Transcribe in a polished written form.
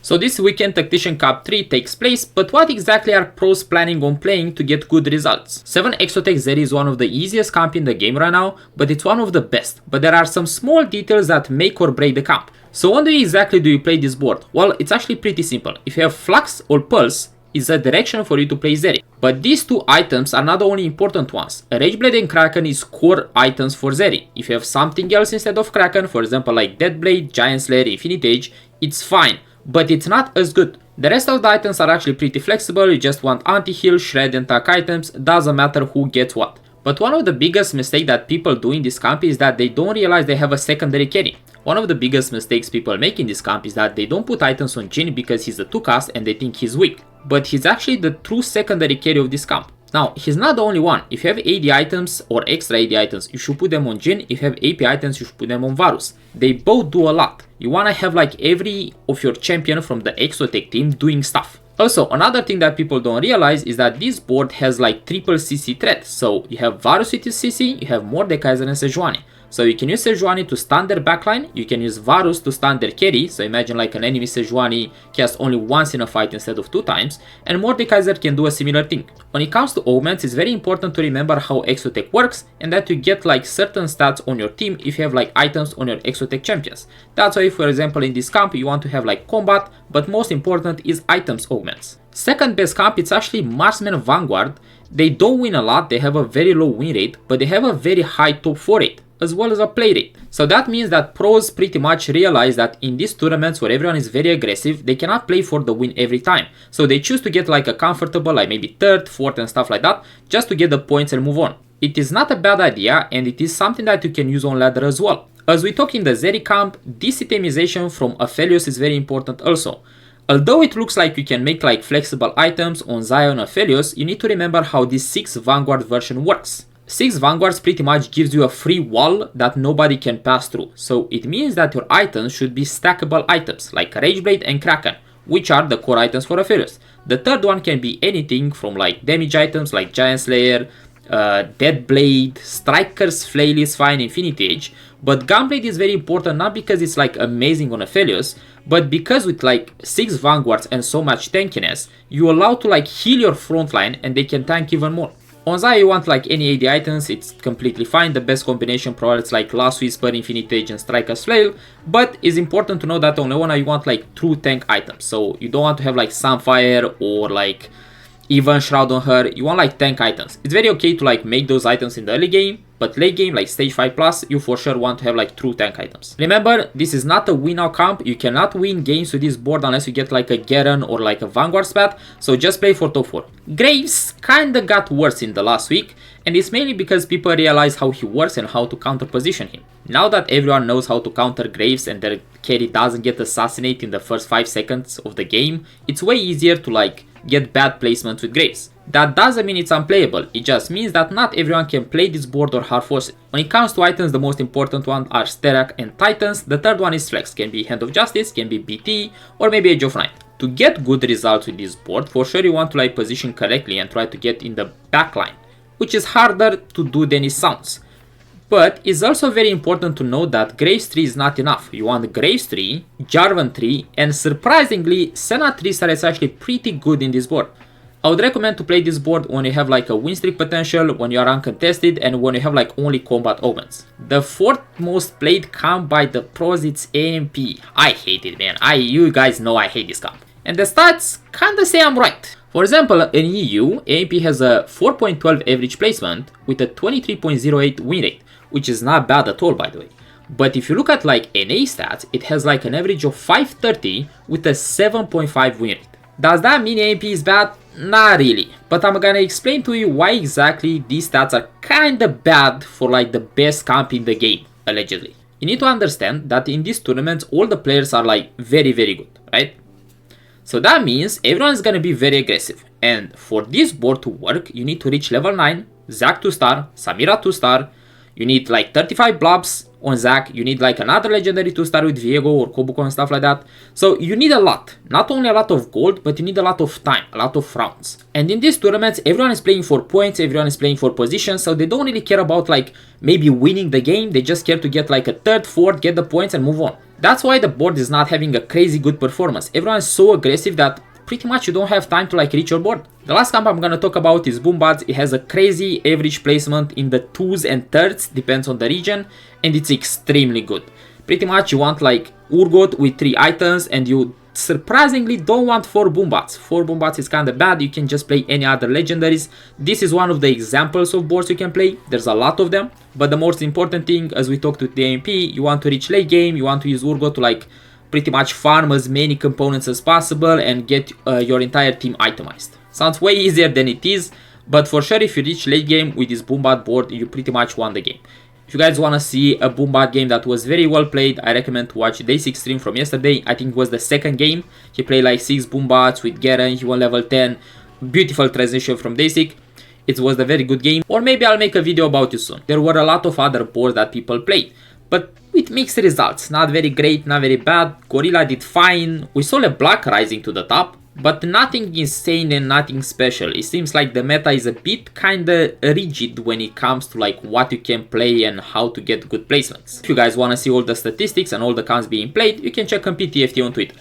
So this weekend Tactician Cup 3 takes place, but what exactly are pros planning on playing to get good results? 7 Exotech Zeri is one of the easiest camp in the game right now, but it's one of the best. But there are some small details that make or break the camp. So when exactly do you play this board? Well, it's actually pretty simple. If you have Flux or Pulse, is a direction for you to play Zeri. But these two items are not the only important ones. Rageblade and Kraken is core items for Zeri. If you have something else instead of Kraken, for example like Deathblade, Giant Slayer, Infinite Age, it's fine, but it's not as good. The rest of the items are actually pretty flexible. You just want anti-heal, shred and tank items, doesn't matter who gets what. But one of the biggest mistakes that people do in this camp is that they don't realize they have a secondary carry. One of the biggest mistakes people make in this camp is that they don't put items on Jhin because he's a 2-cast and they think he's weak. But he's actually the true secondary carry of this camp. Now, he's not the only one. If you have AD items or extra AD items, you should put them on Jhin. If you have AP items, you should put them on Varus. They both do a lot. You wanna have like every of your champion from the Exotech team doing stuff. Also, another thing that people don't realize is that this board has like triple CC threat. So you have Varus with his CC, you have Mordekaiser and Sejuani. So you can use Sejuani to stun their backline, you can use Varus to stun their carry, so imagine like an enemy Sejuani cast only once in a fight instead of 2 times, and Mordekaiser can do a similar thing. When it comes to augments, it's very important to remember how Exotech works, and that you get like certain stats on your team if you have like items on your Exotech champions. That's why if, for example, in this camp you want to have like combat, but most important is items augments. Second best camp, it's actually Marksman Vanguard. They don't win a lot, they have a very low win rate, but they have a very high top 4 rate, as well as a play rate. So that means that pros pretty much realize that in these tournaments where everyone is very aggressive, they cannot play for the win every time. So they choose to get like a comfortable, like maybe 3rd, 4th and stuff like that, just to get the points and move on. It is not a bad idea, and it is something that you can use on ladder as well. As we talk in the Zeri camp, this itemization from Aphelios is very important also. Although it looks like you can make like flexible items on Xayah and Aphelios, you need to remember how this 6 Vanguard version works. 6 Vanguards pretty much gives you a free wall that nobody can pass through. So it means that your items should be stackable items like Rageblade and Kraken, which are the core items for Aphelios. The third one can be anything from like damage items like Giant Slayer, Deathblade, Striker's Flail is fine, Infinite Age. But Gunblade is very important not because it's like amazing on Aphelios, but because with like 6 Vanguards and so much tankiness, you allow to like heal your frontline and they can tank even more. On Xayah you want like any AD items, it's completely fine. The best combination probably is like Last Whisper, Infinite Age and Striker's Flail, but it's important to know that on Leona you want like true tank items. So you don't want to have like Sunfire or like even Shroud on her, you want like tank items. It's very okay to like make those items in the early game, but late game like stage 5 plus, you for sure want to have like true tank items. Remember, this is not a win now camp. You cannot win games with this board unless you get like a Garen or like a Vanguard spat, so just play for top 4. Graves kinda got worse in the last week, and it's mainly because people realize how he works and how to counter position him. Now that everyone knows how to counter Graves and their carry doesn't get assassinated in the first 5 seconds of the game, it's way easier to like get bad placements with Graves. That doesn't mean it's unplayable, it just means that not everyone can play this board or hard force it. When it comes to items, the most important ones are Sterak and Titans, the third one is Flex, can be Hand of Justice, can be BT, or maybe Age of Night. To get good results with this board, for sure you want to like position correctly and try to get in the backline, which is harder to do than it sounds. But it's also very important to know that Graves 3 is not enough. You want Graves 3, Jarvan 3, and surprisingly, Senna 3 star is actually pretty good in this board. I would recommend to play this board when you have like a win streak potential, when you are uncontested, and when you have like only combat augments. The 4th most played camp by the pros, it's AMP. I hate it, man. You guys know I hate this camp. And the stats kinda say I'm right. For example, in EU, AMP has a 4.12 average placement with a 23.08 win rate, which is not bad at all, by the way. But if you look at like NA stats, it has like an average of 530 with a 7.5 win rate. Does that mean AMP is bad? Not really. But I'm gonna explain to you why exactly these stats are kinda bad for like the best camp in the game, allegedly. You need to understand that in these tournaments, all the players are like very good, right? So that means everyone is gonna be very aggressive. And for this board to work, you need to reach level 9, Zac 2-star, Samira 2-star, you need like 35 blobs on Zac, you need like another legendary 2-star with Viego or Kobuko and stuff like that. So you need a lot, not only a lot of gold, but you need a lot of time, a lot of rounds. And in these tournaments, everyone is playing for points, everyone is playing for position, so they don't really care about like maybe winning the game, they just care to get like a 3rd, 4th, get the points and move on. That's why the board is not having a crazy good performance. Everyone is so aggressive that pretty much you don't have time to like reach your board. The last camp I'm gonna talk about is Boombots. It has a crazy average placement in the 2s and 3rds, depends on the region, and it's extremely good. Pretty much you want like Urgot with 3 items, and you surprisingly don't want 4 Boombots. 4 Boombots is kinda bad, you can just play any other legendaries. This is one of the examples of boards you can play, there's a lot of them, but the most important thing, as we talked with the AMP, you want to reach late game, you want to use Urgot to like pretty much farm as many components as possible and get your entire team itemized. Sounds way easier than it is, but for sure if you reach late game with this Boombot board, you pretty much won the game. If you guys want to see a Boombot game that was very well played, I recommend to watch Day6 stream from yesterday. I think it was the second game. He played like 6 Boombots with Garen, he won level 10. Beautiful transition from Day6. It was a very good game. Or maybe I'll make a video about it soon. There were a lot of other boards that people played, but with mixed results. Not very great, not very bad. Gorilla did fine. We saw LeBlanc rising to the top, but nothing insane and nothing special. It seems like the meta is a bit kinda rigid when it comes to like what you can play and how to get good placements. If you guys wanna see all the statistics and all the camps being played, you can check on PTFT on Twitter.